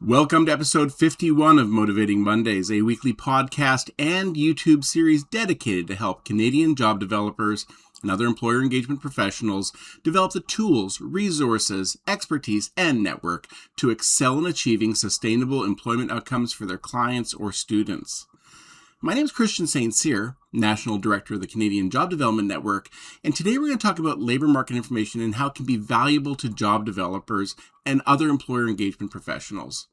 Welcome to episode 51 of Motivating Mondays, a weekly podcast and YouTube series dedicated to help Canadian job developers and other employer engagement professionals develop the tools, resources, expertise, and network to excel in achieving sustainable employment outcomes for their clients or students. My name is Christian St. Cyr, National Director of the Canadian Job Development Network, and today we're going to talk about labor market information and how it can be valuable to job developers and other employer engagement professionals.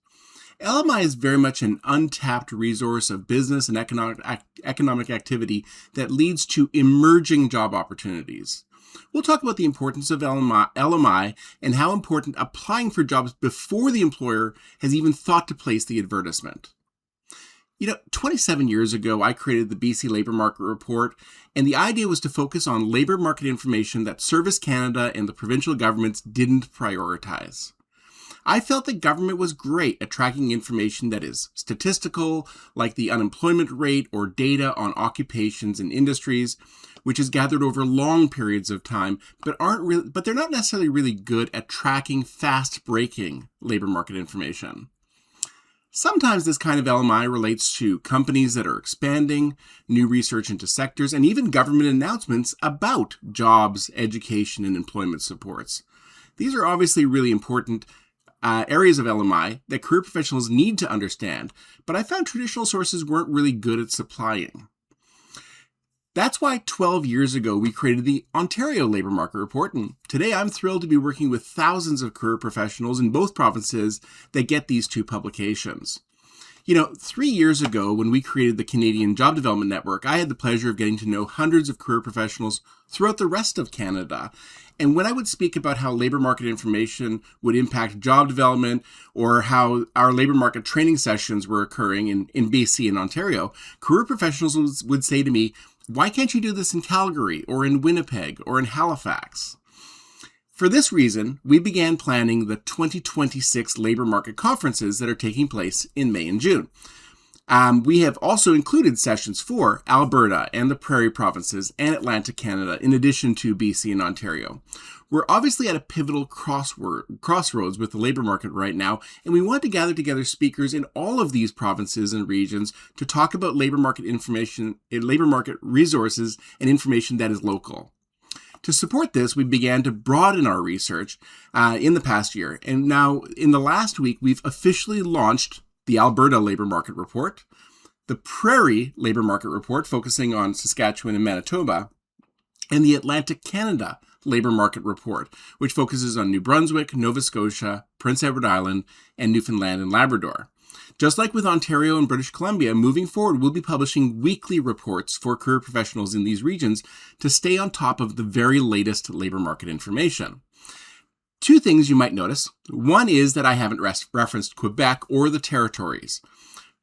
LMI is very much an untapped resource of business and economic activity that leads to emerging job opportunities. We'll talk about the importance of LMI and how important applying for jobs before the employer has even thought to place the advertisement. 27 years ago, I created the BC Labor Market Report, and the idea was to focus on labor market information that Service Canada and the provincial governments didn't prioritize. I felt that government was great at tracking information that is statistical, like the unemployment rate or data on occupations and industries, which is gathered over long periods of time, but they're not necessarily really good at tracking fast-breaking labor market information. Sometimes this kind of LMI relates to companies that are expanding, new research into sectors, and even government announcements about jobs, education, and employment supports. These are obviously really important areas of LMI that career professionals need to understand, but I found traditional sources weren't really good at supplying. That's why 12 years ago we created the Ontario Labor Market Report, and today I'm thrilled to be working with thousands of career professionals in both provinces that get these two publications. 3 years ago when we created the Canadian Job Development Network, I had the pleasure of getting to know hundreds of career professionals throughout the rest of Canada. And when I would speak about how labor market information would impact job development or how our labor market training sessions were occurring in BC and Ontario, career professionals would say to me, "Why can't you do this in Calgary or in Winnipeg or in Halifax?" For this reason, we began planning the 2026 labor market conferences that are taking place in May and June. We have also included sessions for Alberta and the Prairie Provinces and Atlantic Canada, in addition to BC and Ontario. We're obviously at a pivotal crossroads with the labor market right now, and we want to gather together speakers in all of these provinces and regions to talk about labor market information, labor market resources, and information that is local. To support this, we began to broaden our research in the past year, and now in the last week, we've officially launched the Alberta Labor Market Report, the Prairie Labor Market Report focusing on Saskatchewan and Manitoba, and the Atlantic Canada Labor Market Report, which focuses on New Brunswick, Nova Scotia, Prince Edward Island, and Newfoundland and Labrador. Just like with Ontario and British Columbia, moving forward, we'll be publishing weekly reports for career professionals in these regions to stay on top of the very latest labor market information. Two things you might notice. One is that I haven't referenced Quebec or the territories.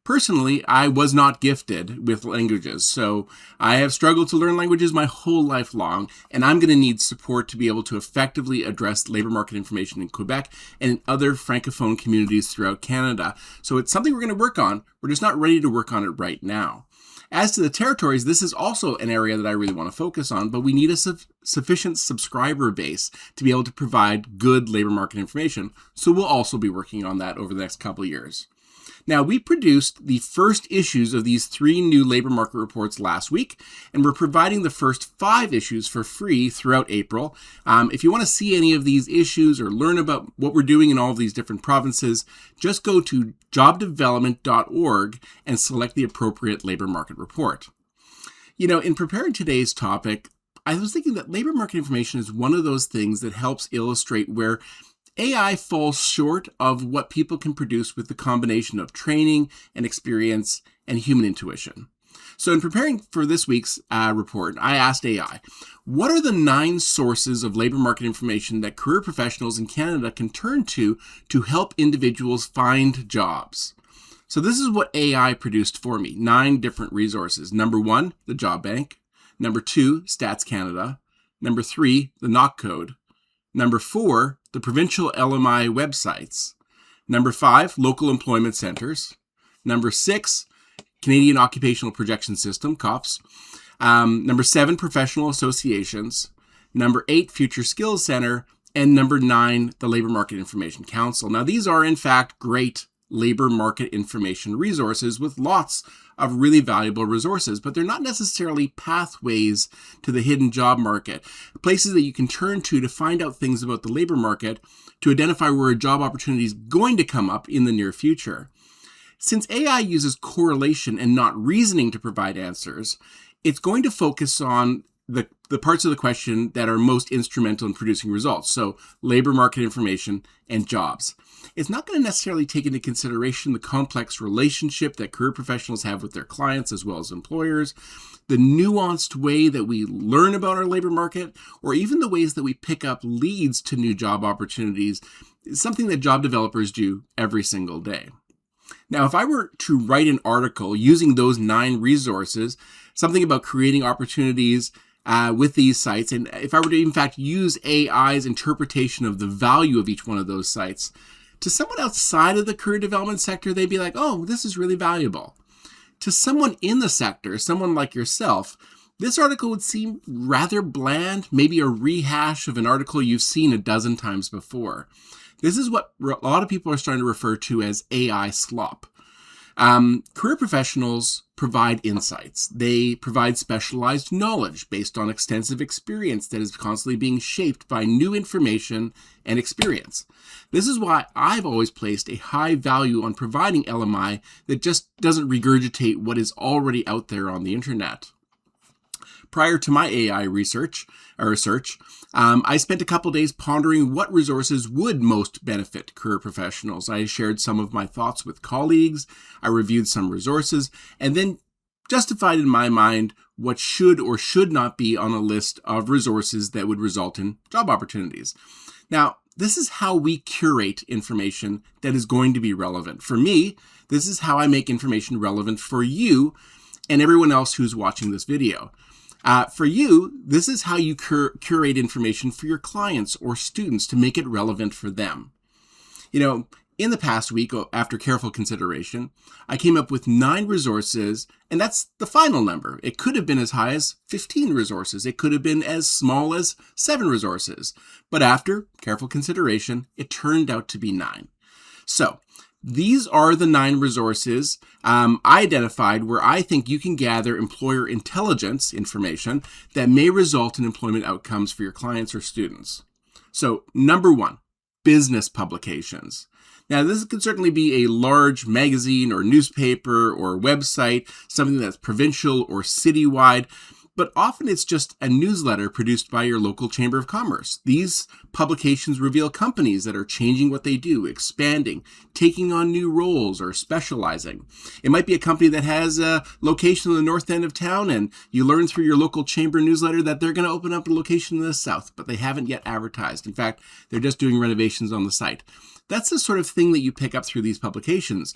Personally, I was not gifted with languages, so I have struggled to learn languages my whole life long, and I'm going to need support to be able to effectively address labor market information in Quebec and in other Francophone communities throughout Canada. So it's something we're going to work on. We're just not ready to work on it right now. As to the territories, this is also an area that I really want to focus on, but we need a sufficient subscriber base to be able to provide good labor market information, so we'll also be working on that over the next couple of years. Now, we produced the first issues of these 3 new labor market reports last week, and we're providing the first 5 issues for free throughout April. If you want to see any of these issues or learn about what we're doing in all of these different provinces, just go to jobdevelopment.org and select the appropriate labor market report. In preparing today's topic, I was thinking that labor market information is one of those things that helps illustrate where AI falls short of what people can produce with the combination of training and experience and human intuition. So in preparing for this week's report, I asked AI, what are the 9 sources of labor market information that career professionals in Canada can turn to help individuals find jobs? So this is what AI produced for me, 9 different resources. Number 1, the Job Bank. Number 2, Stats Canada. Number 3, the Knock Code. Number 4, the provincial LMI websites. Number 5, local employment centers. Number 6, Canadian Occupational Projection System, COPS. Number 7, professional associations. Number 8, Future Skills Center. And number 9, the Labor Market Information Council. Now, these are, in fact, great labor market information resources with lots of really valuable resources, but they're not necessarily pathways to the hidden job market, places that you can turn to find out things about the labor market to identify where a job opportunity is going to come up in the near future. Since AI uses correlation and not reasoning to provide answers, it's going to focus on the parts of the question that are most instrumental in producing results. So labor market information and jobs. It's not going to necessarily take into consideration the complex relationship that career professionals have with their clients as well as employers, the nuanced way that we learn about our labor market, or even the ways that we pick up leads to new job opportunities, is something that job developers do every single day. Now, if I were to write an article using those 9 resources, something about creating opportunities with these sites, and if I were to in fact use AI's interpretation of the value of each one of those sites, to someone outside of the career development sector, they'd be like, oh, this is really valuable. To someone in the sector, someone like yourself, this article would seem rather bland, maybe a rehash of an article you've seen a dozen times before. This is what a lot of people are starting to refer to as AI slop. Career professionals provide insights. They provide specialized knowledge based on extensive experience that is constantly being shaped by new information and experience. This is why I've always placed a high value on providing LMI that just doesn't regurgitate what is already out there on the internet. Prior to my AI research, I spent a couple days pondering what resources would most benefit career professionals. I shared some of my thoughts with colleagues, I reviewed some resources, and then justified in my mind what should or should not be on a list of resources that would result in job opportunities. Now, this is how we curate information that is going to be relevant. For me, this is how I make information relevant for you and everyone else who's watching this video. For you, this is how you curate information for your clients or students to make it relevant for them. In the past week, after careful consideration, I came up with 9 resources, and that's the final number. It could have been as high as 15 resources. It could have been as small as 7 resources. But after careful consideration, it turned out to be 9. So, these are the 9 resources I identified where I think you can gather employer intelligence information that may result in employment outcomes for your clients or students. So, number 1, business publications. Now, this could certainly be a large magazine or newspaper or website, something that's provincial or citywide, but often it's just a newsletter produced by your local Chamber of Commerce. These publications reveal companies that are changing what they do, expanding, taking on new roles, or specializing. It might be a company that has a location in the north end of town, and you learn through your local chamber newsletter that they're going to open up a location in the south, but they haven't yet advertised. In fact, they're just doing renovations on the site. That's the sort of thing that you pick up through these publications.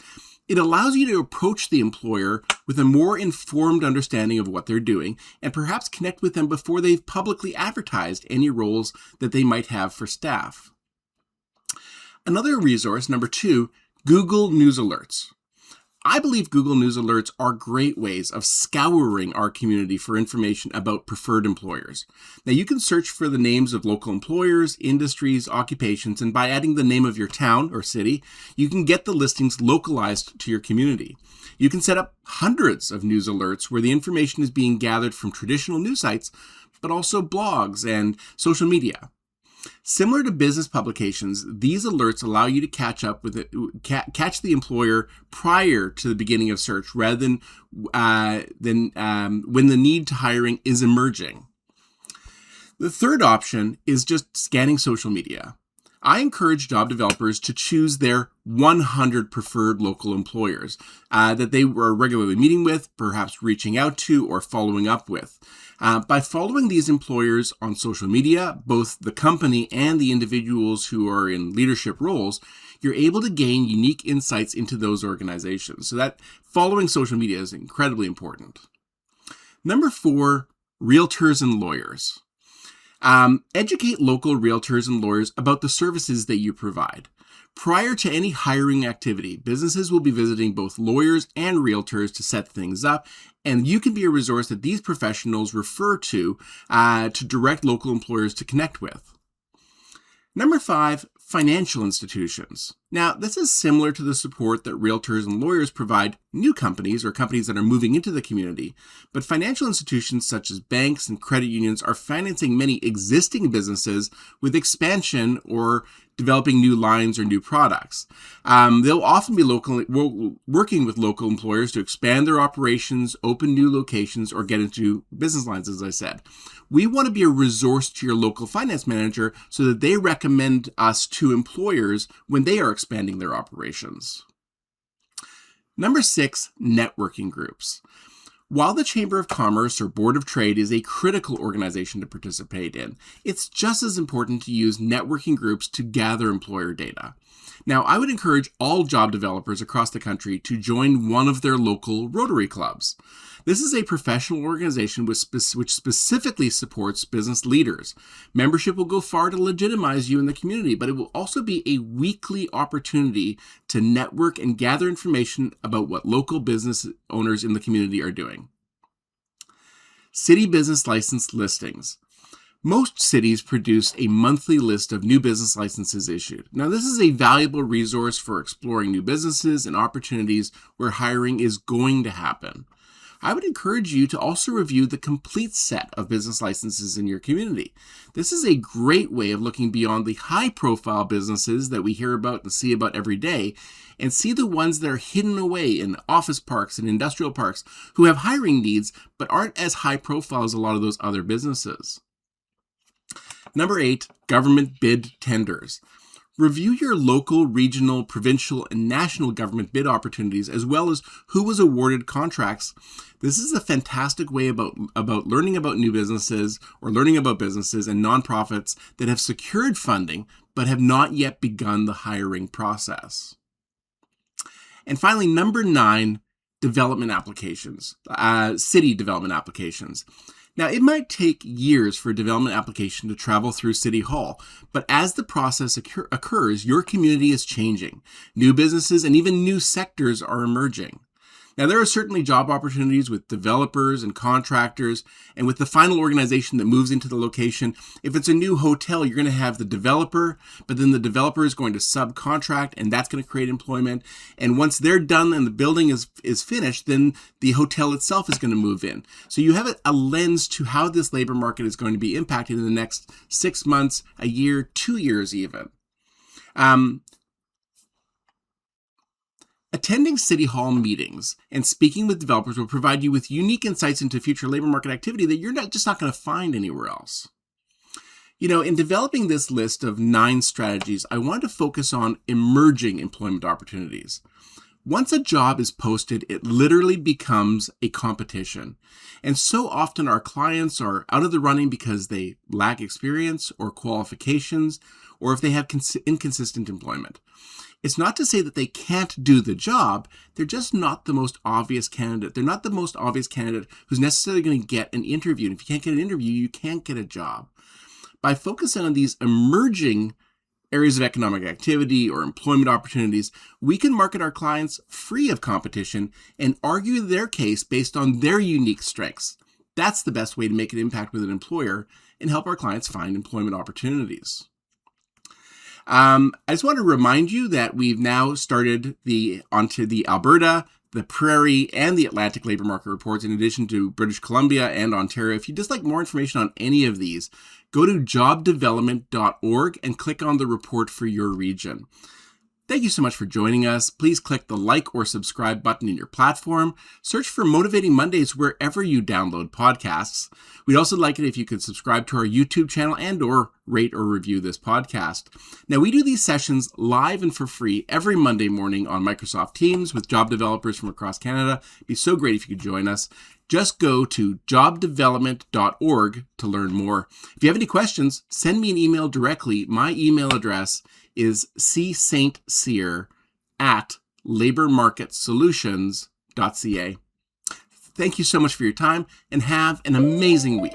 It allows you to approach the employer with a more informed understanding of what they're doing and perhaps connect with them before they've publicly advertised any roles that they might have for staff. Another resource, number 2, Google News Alerts. I believe Google News Alerts are great ways of scouring our community for information about preferred employers. Now, you can search for the names of local employers, industries, occupations, and by adding the name of your town or city, you can get the listings localized to your community. You can set up hundreds of news alerts where the information is being gathered from traditional news sites, but also blogs and social media. Similar to business publications, these alerts allow you to catch the employer prior to the beginning of search rather than when the need to hiring is emerging. The third option is just scanning social media. I encourage job developers to choose their 100 preferred local employers that they are regularly meeting with, perhaps reaching out to, or following up with. By following these employers on social media, both the company and the individuals who are in leadership roles, you're able to gain unique insights into those organizations. So that following social media is incredibly important. 4, realtors and lawyers. Educate local realtors and lawyers about the services that you provide. Prior to any hiring activity, businesses will be visiting both lawyers and realtors to set things up, and you can be a resource that these professionals refer to direct local employers to connect with. 5, financial institutions. Now, this is similar to the support that realtors and lawyers provide new companies or companies that are moving into the community, but financial institutions such as banks and credit unions are financing many existing businesses with expansion or developing new lines or new products. They'll often be working with local employers to expand their operations, open new locations, or get into business lines, as I said. We want to be a resource to your local finance manager so that they recommend us to employers when they are expanding their operations. Number 6, networking groups. While the Chamber of Commerce or Board of Trade is a critical organization to participate in, it's just as important to use networking groups to gather employer data. Now, I would encourage all job developers across the country to join one of their local Rotary clubs. This is a professional organization which specifically supports business leaders. Membership will go far to legitimize you in the community, but it will also be a weekly opportunity to network and gather information about what local business owners in the community are doing. City business license listings. Most cities produce a monthly list of new business licenses issued. Now, this is a valuable resource for exploring new businesses and opportunities where hiring is going to happen. I would encourage you to also review the complete set of business licenses in your community. This is a great way of looking beyond the high-profile businesses that we hear about and see about every day and see the ones that are hidden away in office parks and industrial parks who have hiring needs but aren't as high-profile as a lot of those other businesses. Number 8, government bid tenders. Review your local, regional, provincial, and national government bid opportunities, as well as who was awarded contracts. This is a fantastic way about learning about new businesses or learning about businesses and nonprofits that have secured funding but have not yet begun the hiring process. And finally, number 9, development applications, city development applications. Now, it might take years for a development application to travel through City Hall, but as the process occurs, your community is changing. New businesses and even new sectors are emerging. Now, there are certainly job opportunities with developers and contractors, and with the final organization that moves into the location. If it's a new hotel, you're going to have the developer, but then the developer is going to subcontract, and that's going to create employment. And once they're done and the building is finished, then the hotel itself is going to move in. So you have a lens to how this labor market is going to be impacted in the next 6 months, a year, 2 years even. Attending City Hall meetings and speaking with developers will provide you with unique insights into future labor market activity that you're not going to find anywhere else. You know, in developing this list of 9 strategies, I wanted to focus on emerging employment opportunities. Once a job is posted, it literally becomes a competition. And so often our clients are out of the running because they lack experience or qualifications, or if they have inconsistent employment. It's not to say that they can't do the job, they're just not the most obvious candidate. They're not the most obvious candidate who's necessarily going to get an interview. And if you can't get an interview, you can't get a job. By focusing on these emerging areas of economic activity or employment opportunities, we can market our clients free of competition and argue their case based on their unique strengths. That's the best way to make an impact with an employer and help our clients find employment opportunities. I just want to remind you that we've now started onto the Alberta, the Prairie, and the Atlantic labor market reports, in addition to British Columbia and Ontario. If you'd just like more information on any of these, go to jobdevelopment.org and click on the report for your region. Thank you so much for joining us. Please click the like or subscribe button in your platform. Search for Motivating Mondays wherever you download podcasts. We'd also like it if you could subscribe to our YouTube channel and or rate or review this podcast. Now, we do these sessions live and for free every Monday morning on Microsoft Teams with job developers from across Canada. It'd be so great if you could join us. Just go to jobdevelopment.org to learn more. If you have any questions, send me an email directly. My email address is cstsear@labormarketsolutions.ca. Thank you so much for your time and have an amazing week.